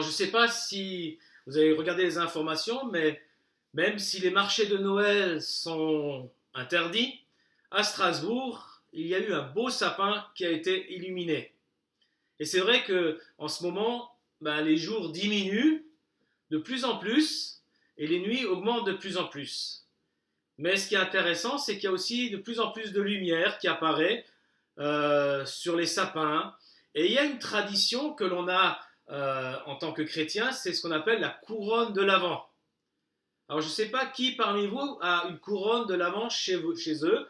Alors, je ne sais pas si vous avez regardé les informations, mais même si les marchés de Noël sont interdits, à Strasbourg, il y a eu un beau sapin qui a été illuminé. Et c'est vrai que en ce moment, les jours diminuent de plus en plus et les nuits augmentent de plus en plus. Mais ce qui est intéressant, c'est qu'il y a aussi de plus en plus de lumière qui apparaît sur les sapins. Et il y a une tradition que l'on a en tant que chrétien, c'est ce qu'on appelle la couronne de l'Avent. Alors je ne sais pas qui parmi vous a une couronne de l'Avent chez eux.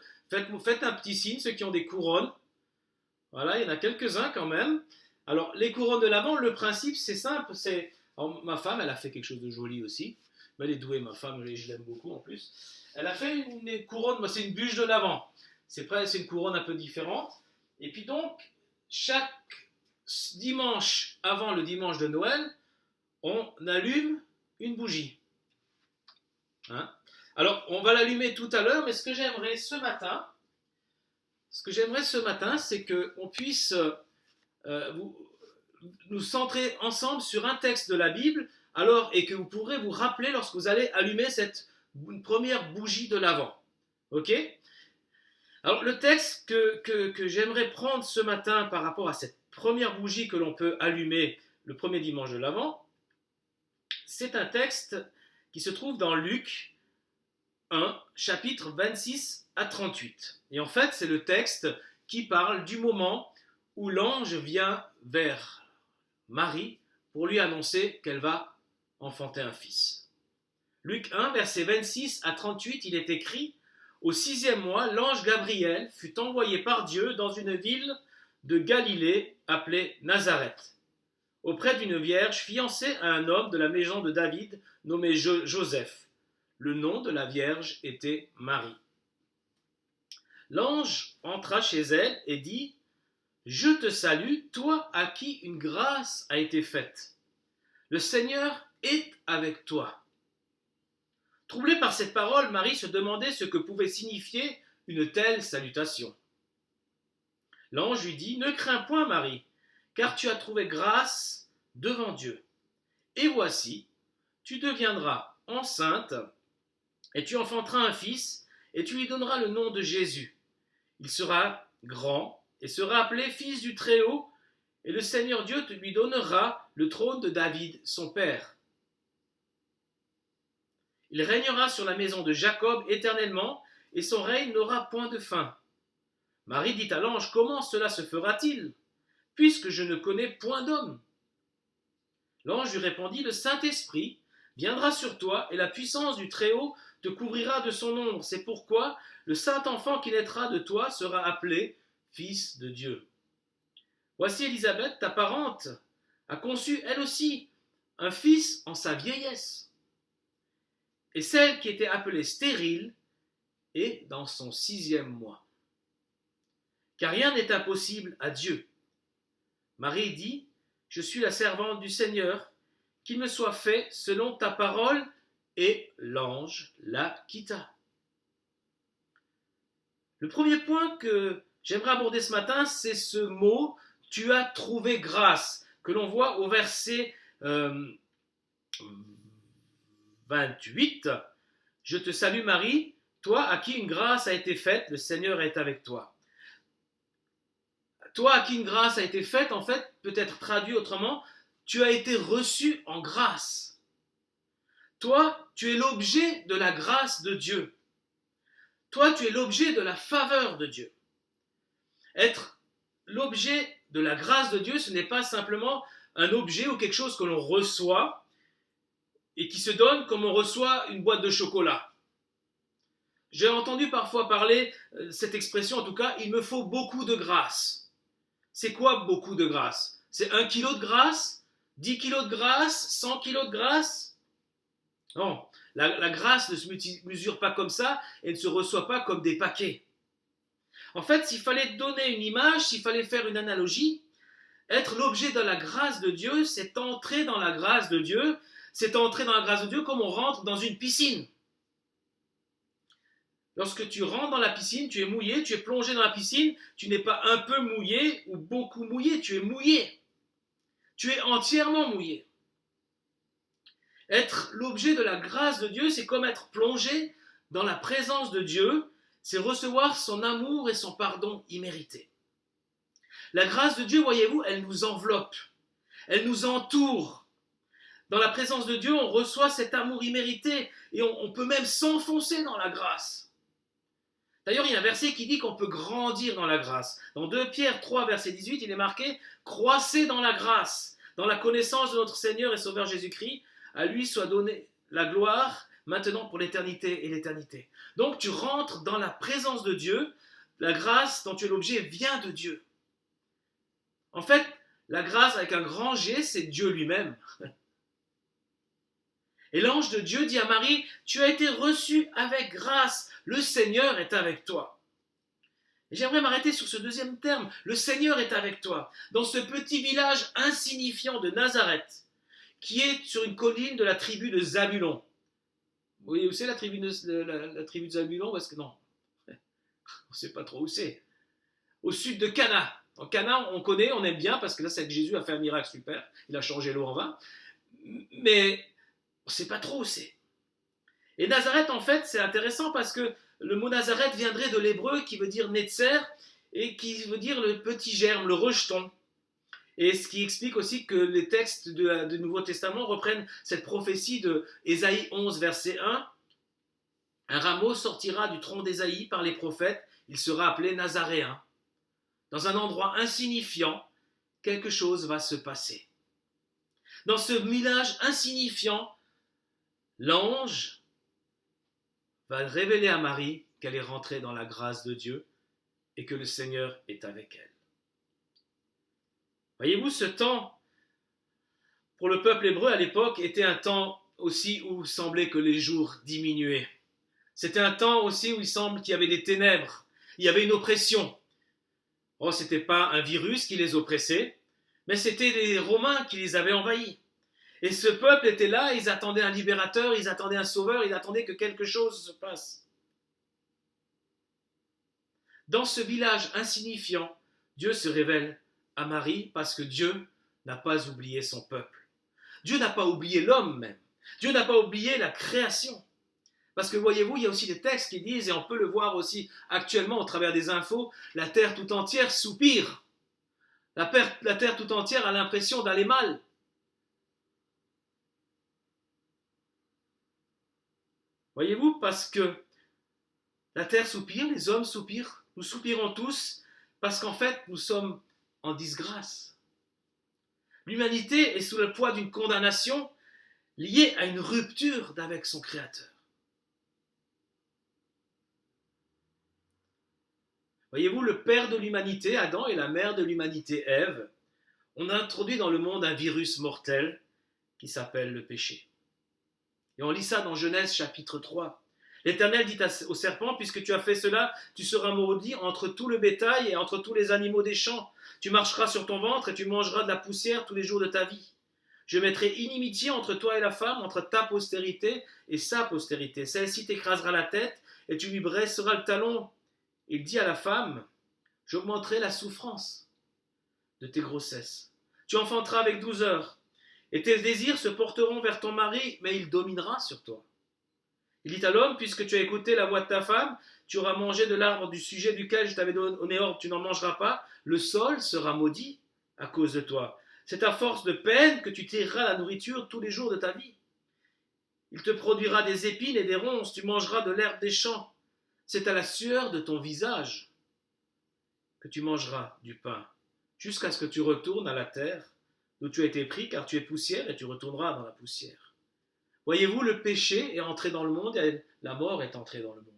Faites un petit signe, ceux qui ont des couronnes. Voilà, il y en a quelques-uns quand même. Alors les couronnes de l'Avent, le principe c'est simple. Alors, ma femme, elle a fait quelque chose de joli aussi. Mais elle est douée, ma femme, je l'aime beaucoup en plus. Elle a fait une couronne, c'est une bûche de l'Avent. C'est une couronne un peu différente. Et puis donc, chaque dimanche avant le dimanche de Noël, on allume une bougie. Hein? Alors, on va l'allumer tout à l'heure, mais ce que j'aimerais ce matin, c'est qu'on puisse nous centrer ensemble sur un texte de la Bible, et que vous pourrez vous rappeler lorsque vous allez allumer cette première bougie de l'Avent. Ok? Alors, le texte que j'aimerais prendre ce matin par rapport à cette première bougie que l'on peut allumer le premier dimanche de l'Avent, c'est un texte qui se trouve dans Luc 1, chapitre 26 à 38. Et en fait, c'est le texte qui parle du moment où l'ange vient vers Marie pour lui annoncer qu'elle va enfanter un fils. Luc 1, versets 26 à 38, il est écrit: au 6e mois, l'ange Gabriel fut envoyé par Dieu dans une ville de Galilée appelée Nazareth, auprès d'une vierge fiancée à un homme de la maison de David nommé Joseph. Le nom de la vierge était Marie. L'ange entra chez elle et dit: je te salue, toi à qui une grâce a été faite. Le Seigneur est avec toi. Troublée par cette parole, Marie se demandait ce que pouvait signifier une telle salutation. L'ange lui dit: ne crains point, Marie, car tu as trouvé grâce devant Dieu. Et voici, tu deviendras enceinte, et tu enfanteras un fils, et tu lui donneras le nom de Jésus. Il sera grand, et sera appelé fils du Très-Haut, et le Seigneur Dieu lui donnera le trône de David, son père. Il régnera sur la maison de Jacob éternellement, et son règne n'aura point de fin. Marie dit à l'ange: comment cela se fera-t-il, puisque je ne connais point d'homme? L'ange lui répondit: le Saint-Esprit viendra sur toi, et la puissance du Très-Haut te couvrira de son ombre. C'est pourquoi le saint enfant qui naîtra de toi sera appelé Fils de Dieu. Voici Élisabeth, ta parente, a conçu elle aussi un fils en sa vieillesse. Et celle qui était appelée stérile est dans son 6e mois. Car rien n'est impossible à Dieu. Marie dit: je suis la servante du Seigneur, qu'il me soit fait selon ta parole, et l'ange la quitta. Le premier point que j'aimerais aborder ce matin, c'est ce mot « tu as trouvé grâce » que l'on voit au verset 28. Je te salue Marie, toi à qui une grâce a été faite, le Seigneur est avec toi. Toi à qui une grâce a été faite, en fait, peut être traduit autrement, tu as été reçu en grâce. Toi, tu es l'objet de la grâce de Dieu. Toi, tu es l'objet de la faveur de Dieu. Être l'objet de la grâce de Dieu, ce n'est pas simplement un objet ou quelque chose que l'on reçoit et qui se donne comme on reçoit une boîte de chocolat. J'ai entendu parfois parler cette expression, en tout cas, il me faut beaucoup de grâce. C'est quoi beaucoup de grâce? C'est 1 kilo de grâce? 10 kilos de grâce? 100 kilos de grâce? Non, la grâce ne se mesure pas comme ça et ne se reçoit pas comme des paquets. En fait, s'il fallait donner une image, s'il fallait faire une analogie, être l'objet de la grâce de Dieu, c'est entrer dans la grâce de Dieu, c'est entrer dans la grâce de Dieu comme on rentre dans une piscine. Lorsque tu rentres dans la piscine, tu es mouillé, tu es plongé dans la piscine, tu n'es pas un peu mouillé ou beaucoup mouillé, tu es mouillé. Tu es entièrement mouillé. Être l'objet de la grâce de Dieu, c'est comme être plongé dans la présence de Dieu, c'est recevoir son amour et son pardon immérités. La grâce de Dieu, voyez-vous, elle nous enveloppe, elle nous entoure. Dans la présence de Dieu, on reçoit cet amour immérité et on peut même s'enfoncer dans la grâce. D'ailleurs, il y a un verset qui dit qu'on peut grandir dans la grâce. Dans 2 Pierre 3, verset 18, il est marqué « Croissez dans la grâce, dans la connaissance de notre Seigneur et Sauveur Jésus-Christ. À lui soit donnée la gloire, maintenant pour l'éternité et l'éternité. » Donc tu rentres dans la présence de Dieu. La grâce dont tu es l'objet vient de Dieu. En fait, la grâce avec un grand G, c'est Dieu lui-même. Et l'ange de Dieu dit à Marie, tu as été reçue avec grâce, le Seigneur est avec toi. Et j'aimerais m'arrêter sur ce deuxième terme, le Seigneur est avec toi. Dans ce petit village insignifiant de Nazareth, qui est sur une colline de la tribu de Zabulon. Vous voyez où c'est la tribu la tribu de Zabulon? Parce que non, on ne sait pas trop où c'est. Au sud de Cana. En Cana, on connaît, on aime bien, parce que là, c'est que Jésus a fait un miracle super. Il a changé l'eau en vin. Mais on ne sait pas trop où c'est. Et Nazareth, en fait, c'est intéressant parce que le mot Nazareth viendrait de l'hébreu qui veut dire Netzer et qui veut dire le petit germe, le rejeton. Et ce qui explique aussi que les textes du Nouveau Testament reprennent cette prophétie de Ésaïe 11, verset 1. Un rameau sortira du tronc d'Ésaïe par les prophètes, il sera appelé Nazaréen. Dans un endroit insignifiant, quelque chose va se passer. Dans ce village insignifiant, l'ange va révéler à Marie qu'elle est rentrée dans la grâce de Dieu et que le Seigneur est avec elle. Voyez-vous, ce temps, pour le peuple hébreu à l'époque, était un temps aussi où il semblait que les jours diminuaient. C'était un temps aussi où il semble qu'il y avait des ténèbres, il y avait une oppression. Oh, ce n'était pas un virus qui les oppressait, mais c'était les Romains qui les avaient envahis. Et ce peuple était là, ils attendaient un libérateur, ils attendaient un sauveur, ils attendaient que quelque chose se passe. Dans ce village insignifiant, Dieu se révèle à Marie parce que Dieu n'a pas oublié son peuple. Dieu n'a pas oublié l'homme même. Dieu n'a pas oublié la création. Parce que voyez-vous, il y a aussi des textes qui disent, et on peut le voir aussi actuellement au travers des infos, la terre tout entière soupire. La terre tout entière a l'impression d'aller mal. Voyez-vous, parce que la terre soupire, les hommes soupirent, nous soupirons tous, parce qu'en fait, nous sommes en disgrâce. L'humanité est sous le poids d'une condamnation liée à une rupture avec son Créateur. Voyez-vous, le père de l'humanité, Adam, et la mère de l'humanité, Ève, ont introduit dans le monde un virus mortel qui s'appelle le péché. Et on lit ça dans Genèse chapitre 3. L'Éternel dit au serpent, puisque tu as fait cela, tu seras maudit entre tout le bétail et entre tous les animaux des champs. Tu marcheras sur ton ventre et tu mangeras de la poussière tous les jours de ta vie. Je mettrai inimitié entre toi et la femme, entre ta postérité et sa postérité. Celle-ci t'écrasera la tête et tu lui blesseras le talon. Il dit à la femme, j'augmenterai la souffrance de tes grossesses. Tu enfanteras avec 12 heures. Et tes désirs se porteront vers ton mari, mais il dominera sur toi. Il dit à l'homme, puisque tu as écouté la voix de ta femme, tu auras mangé de l'arbre du sujet duquel je t'avais donné ordre, tu n'en mangeras pas, le sol sera maudit à cause de toi. C'est à force de peine que tu tireras la nourriture tous les jours de ta vie. Il te produira des épines et des ronces, tu mangeras de l'herbe des champs. C'est à la sueur de ton visage que tu mangeras du pain, jusqu'à ce que tu retournes à la terre, d'où tu as été pris, car tu es poussière et tu retourneras dans la poussière. Voyez-vous, le péché est entré dans le monde et la mort est entrée dans le monde.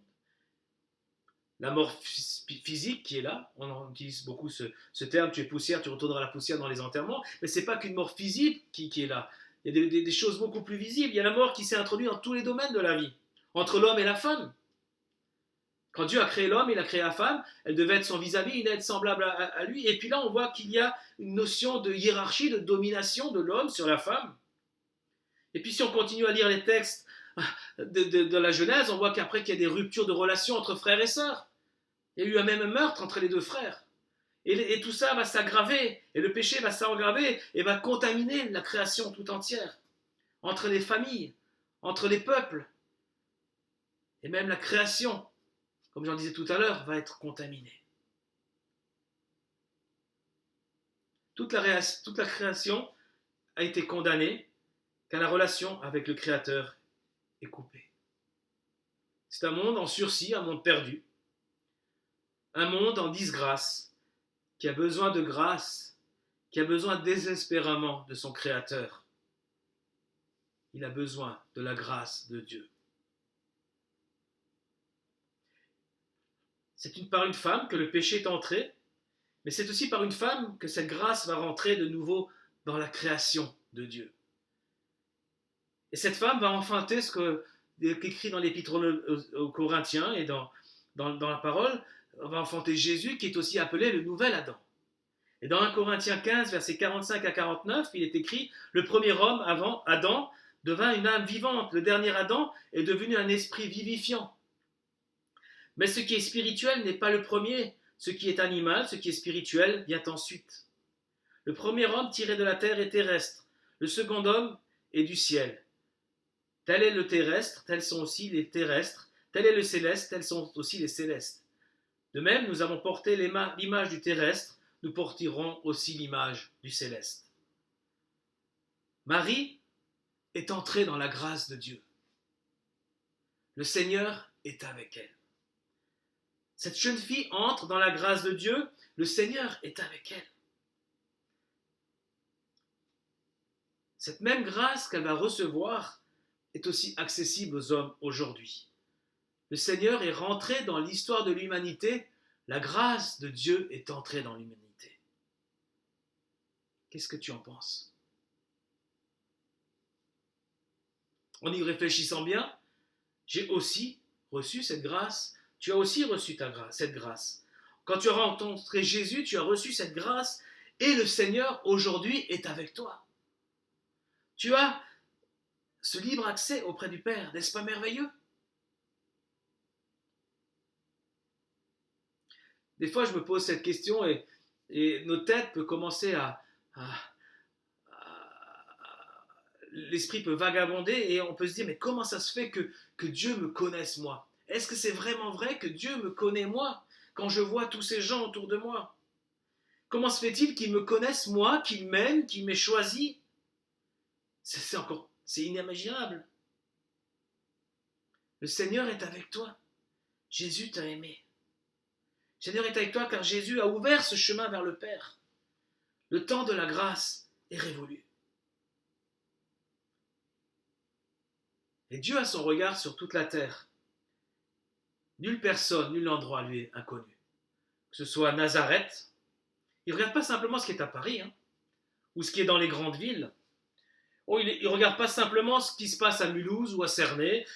La mort physique qui est là, on utilise beaucoup ce terme, tu es poussière, tu retourneras à la poussière dans les enterrements, mais ce n'est pas qu'une mort physique qui est là. Il y a des choses beaucoup plus visibles. Il y a la mort qui s'est introduite dans tous les domaines de la vie, entre l'homme et la femme. Quand Dieu a créé l'homme, il a créé la femme, elle devait être son vis-à-vis, une être semblable à lui. Et puis là, on voit qu'il y a une notion de hiérarchie, de domination de l'homme sur la femme. Et puis si on continue à lire les textes de la Genèse, on voit qu'après qu'il y a des ruptures de relations entre frères et sœurs. Il y a eu un même meurtre entre les deux frères. Et tout ça va s'aggraver, et le péché va s'aggraver, et va contaminer la création tout entière. entre les familles, entre les peuples, et même la création, comme j'en disais tout à l'heure, va être contaminée. Toute la création a été condamnée car la relation avec le Créateur est coupée. C'est un monde en sursis, un monde perdu, un monde en disgrâce, qui a besoin de grâce, qui a besoin désespérément de son Créateur. Il a besoin de la grâce de Dieu. C'est par une femme que le péché est entré, mais c'est aussi par une femme que cette grâce va rentrer de nouveau dans la création de Dieu. Et cette femme va enfanter ce qu'écrit dans l'Épître aux Corinthiens et dans la parole, va enfanter Jésus qui est aussi appelé le nouvel Adam. Et dans 1 Corinthiens 15, versets 45 à 49, il est écrit « Le premier homme, avant Adam, devint une âme vivante. Le dernier Adam est devenu un esprit vivifiant. Mais ce qui est spirituel n'est pas le premier. Ce qui est animal, ce qui est spirituel, vient ensuite. Le premier homme tiré de la terre est terrestre. Le second homme est du ciel. Tel est le terrestre, tels sont aussi les terrestres. Tel est le céleste, tels sont aussi les célestes. De même, nous avons porté l'image du terrestre, nous porterons aussi l'image du céleste. » Marie est entrée dans la grâce de Dieu. Le Seigneur est avec elle. Cette jeune fille entre dans la grâce de Dieu, le Seigneur est avec elle. Cette même grâce qu'elle va recevoir est aussi accessible aux hommes aujourd'hui. Le Seigneur est rentré dans l'histoire de l'humanité, la grâce de Dieu est entrée dans l'humanité. Qu'est-ce que tu en penses? En y réfléchissant bien, j'ai aussi reçu cette grâce. Tu as aussi reçu cette grâce. Quand tu as rencontré Jésus, tu as reçu cette grâce et le Seigneur aujourd'hui est avec toi. Tu as ce libre accès auprès du Père. N'est-ce pas merveilleux? Des fois, je me pose cette question et nos têtes peuvent commencer l'esprit peut vagabonder et on peut se dire, mais comment ça se fait que Dieu me connaisse moi? Est-ce que c'est vraiment vrai que Dieu me connaît moi quand je vois tous ces gens autour de moi? Comment se fait-il qu'ils me connaissent moi, qu'ils m'aiment, qu'ils m'aient choisi? C'est inimaginable. Le Seigneur est avec toi. Jésus t'a aimé. Le Seigneur est avec toi car Jésus a ouvert ce chemin vers le Père. Le temps de la grâce est révolu. Et Dieu a son regard sur toute la terre. Nulle personne, nul endroit lui est inconnu. Que ce soit Nazareth, il ne regarde pas simplement ce qui est à Paris, ou ce qui est dans les grandes villes. Oh, il ne regarde pas simplement ce qui se passe à Mulhouse ou à Cernay,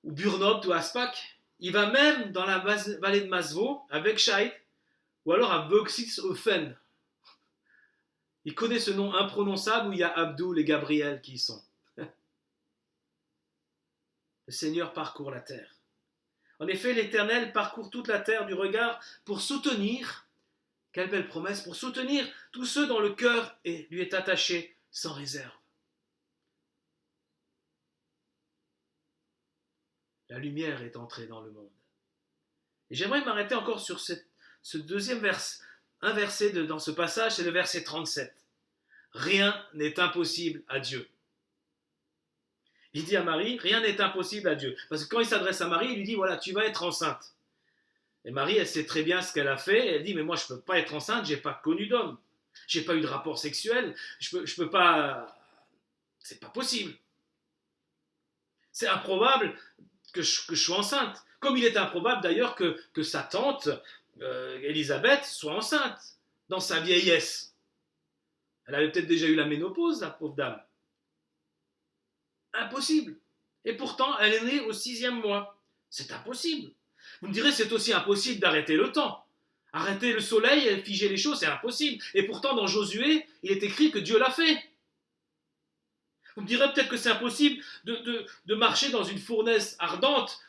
ou Burnopt ou à Aspach. Il va même dans la vallée de Masevaux, à Wegscheid, ou alors à Böxishofen. Il connaît ce nom imprononçable où il y a Abdoul et Gabriel qui y sont. Le Seigneur parcourt la terre. En effet, l'Éternel parcourt toute la terre du regard pour soutenir, quelle belle promesse, pour soutenir tous ceux dont le cœur lui est attaché sans réserve. La lumière est entrée dans le monde. Et j'aimerais m'arrêter encore sur ce deuxième verset, un verset dans ce passage, c'est le verset 37. Rien n'est impossible à Dieu. Il dit à Marie, rien n'est impossible à Dieu. Parce que quand il s'adresse à Marie, il lui dit, voilà, tu vas être enceinte. Et Marie, elle sait très bien ce qu'elle a fait. Elle dit, mais moi, je ne peux pas être enceinte, je n'ai pas connu d'homme. Je n'ai pas eu de rapport sexuel. Je peux pas... C'est pas possible. C'est improbable que je sois enceinte. Comme il est improbable d'ailleurs que sa tante, Élisabeth, soit enceinte dans sa vieillesse. Elle avait peut-être déjà eu la ménopause, la pauvre dame. Impossible. Et pourtant, elle est née au 6e mois. C'est impossible. Vous me direz, c'est aussi impossible d'arrêter le temps. Arrêter le soleil et figer les choses, c'est impossible. Et pourtant, dans Josué, il est écrit que Dieu l'a fait. Vous me direz peut-être que c'est impossible de marcher dans une fournaise ardente,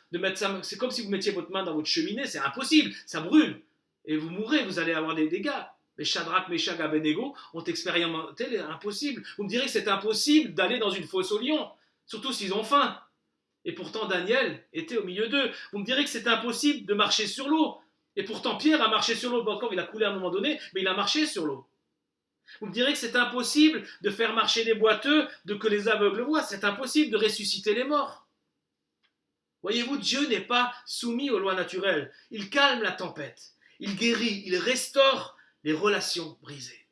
c'est comme si vous mettiez votre main dans votre cheminée, c'est impossible, ça brûle. Et vous mourrez, vous allez avoir des dégâts. Les Shadrach, Meshach, Abednego ont expérimenté l'impossible. Vous me direz que c'est impossible d'aller dans une fosse aux lions, surtout s'ils ont faim. Et pourtant Daniel était au milieu d'eux. Vous me direz que c'est impossible de marcher sur l'eau. Et pourtant Pierre a marché sur l'eau. Bon, encore, il a coulé à un moment donné, mais il a marché sur l'eau. Vous me direz que c'est impossible de faire marcher les boiteux, de que les aveugles voient. C'est impossible de ressusciter les morts. Voyez-vous, Dieu n'est pas soumis aux lois naturelles. Il calme la tempête. Il guérit, il restaure les relations brisées.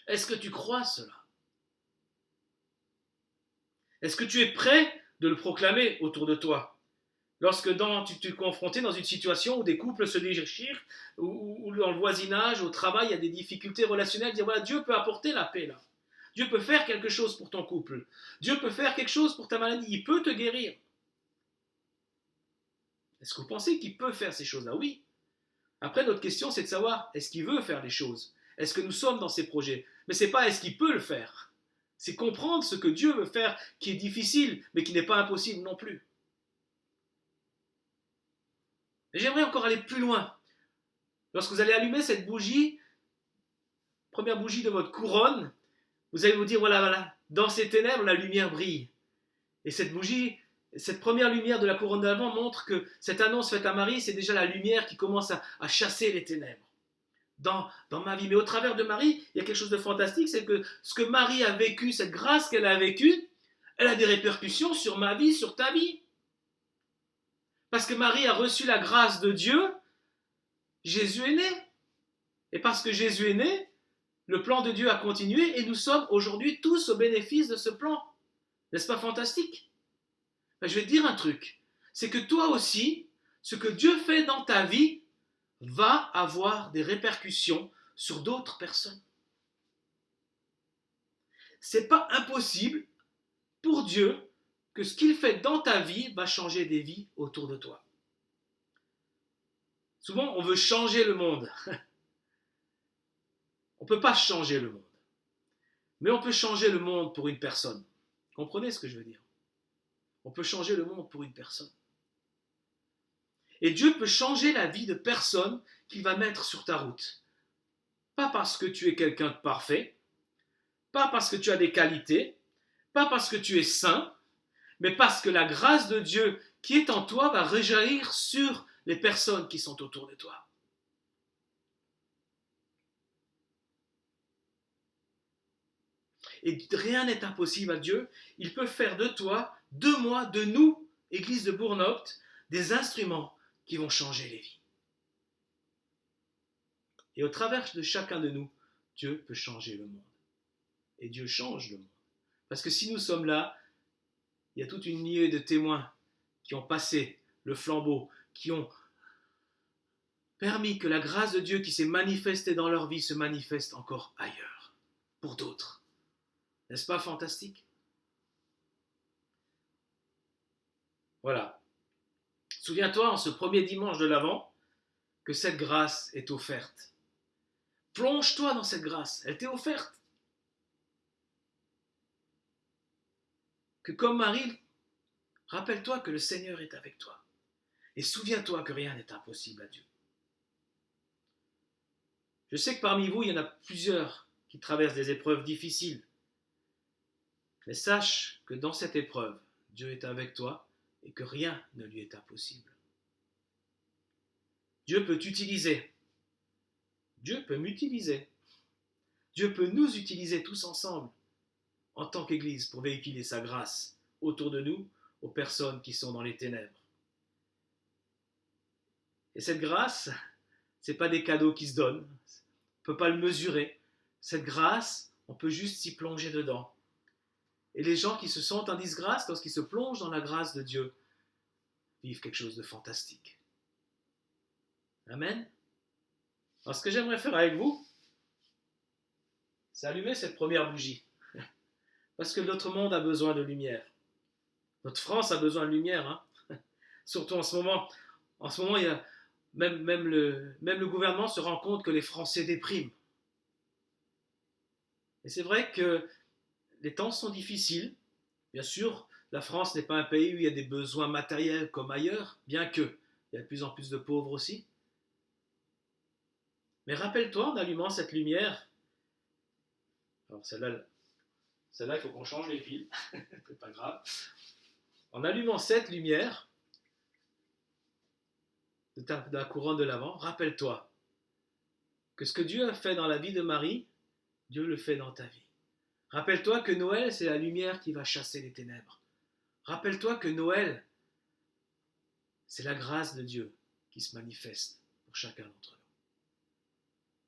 Est-ce que tu crois cela? Est-ce que tu es prêt de le proclamer autour de toi? Lorsque tu es confronté dans une situation où des couples se déchirent, ou dans le voisinage, au travail, il y a des difficultés relationnelles, dire voilà, Dieu peut apporter la paix là. Dieu peut faire quelque chose pour ton couple. Dieu peut faire quelque chose pour ta maladie. Il peut te guérir. Est-ce que vous pensez qu'il peut faire ces choses-là? Oui. Après, notre question, c'est de savoir, est-ce qu'il veut faire les choses? Est-ce que nous sommes dans ses projets? Mais ce n'est pas est-ce qu'il peut le faire. C'est comprendre ce que Dieu veut faire, qui est difficile, mais qui n'est pas impossible non plus. Et j'aimerais encore aller plus loin. Lorsque vous allez allumer cette bougie, première bougie de votre couronne, vous allez vous dire, voilà, dans ces ténèbres, la lumière brille. Et cette bougie, cette première lumière de la couronne d'Adam montre que cette annonce faite à Marie, c'est déjà la lumière qui commence à chasser les ténèbres dans ma vie. Mais au travers de Marie, il y a quelque chose de fantastique, c'est que ce que Marie a vécu, cette grâce qu'elle a vécue, elle a des répercussions sur ma vie, sur ta vie. Parce que Marie a reçu la grâce de Dieu, Jésus est né. Et parce que Jésus est né, le plan de Dieu a continué et nous sommes aujourd'hui tous au bénéfice de ce plan. N'est-ce pas fantastique? Je vais te dire un truc, c'est que toi aussi, ce que Dieu fait dans ta vie va avoir des répercussions sur d'autres personnes. C'est pas impossible pour Dieu que ce qu'il fait dans ta vie va changer des vies autour de toi. Souvent, on veut changer le monde. On ne peut pas changer le monde. Mais on peut changer le monde pour une personne. Comprenez ce que je veux dire? On peut changer le monde pour une personne. Et Dieu peut changer la vie de personnes qu'il va mettre sur ta route. Pas parce que tu es quelqu'un de parfait, pas parce que tu as des qualités, pas parce que tu es saint, mais parce que la grâce de Dieu qui est en toi va rejaillir sur les personnes qui sont autour de toi. Et rien n'est impossible à Dieu. Il peut faire de toi, de moi, de nous, Église de Bourg-Nopt, des instruments qui vont changer les vies. Et au travers de chacun de nous, Dieu peut changer le monde. Et Dieu change le monde. Parce que si nous sommes là, il y a toute une lignée de témoins qui ont passé le flambeau, qui ont permis que la grâce de Dieu qui s'est manifestée dans leur vie se manifeste encore ailleurs, pour d'autres. N'est-ce pas fantastique? Voilà. Souviens-toi en ce premier dimanche de l'Avent que cette grâce est offerte. Plonge-toi dans cette grâce, elle t'est offerte. Que comme Marie, rappelle-toi que le Seigneur est avec toi. Et souviens-toi que rien n'est impossible à Dieu. Je sais que parmi vous, il y en a plusieurs qui traversent des épreuves difficiles. Mais sache que dans cette épreuve, Dieu est avec toi et que rien ne lui est impossible. Dieu peut t'utiliser. Dieu peut m'utiliser. Dieu peut nous utiliser tous ensemble en tant qu'Église pour véhiculer sa grâce autour de nous, aux personnes qui sont dans les ténèbres. Et cette grâce, ce n'est pas des cadeaux qui se donnent. On ne peut pas le mesurer. Cette grâce, on peut juste s'y plonger dedans. Et les gens qui se sentent en disgrâce, lorsqu'ils se plongent dans la grâce de Dieu, vivent quelque chose de fantastique. Amen. Alors ce que j'aimerais faire avec vous, c'est allumer cette première bougie. Parce que notre monde a besoin de lumière. Notre France a besoin de lumière. Hein. Surtout en ce moment. En ce moment, il y a, même le gouvernement se rend compte que les Français dépriment. Et c'est vrai que les temps sont difficiles. Bien sûr, la France n'est pas un pays où il y a des besoins matériels comme ailleurs, bien qu'il y a de plus en plus de pauvres aussi. Mais rappelle-toi, en allumant cette lumière, alors celle-là, il faut qu'on change les fils, c'est pas grave. En allumant cette lumière de la couronne de l'Avent, rappelle-toi que ce que Dieu a fait dans la vie de Marie, Dieu le fait dans ta vie. Rappelle-toi que Noël, c'est la lumière qui va chasser les ténèbres. Rappelle-toi que Noël, c'est la grâce de Dieu qui se manifeste pour chacun d'entre nous.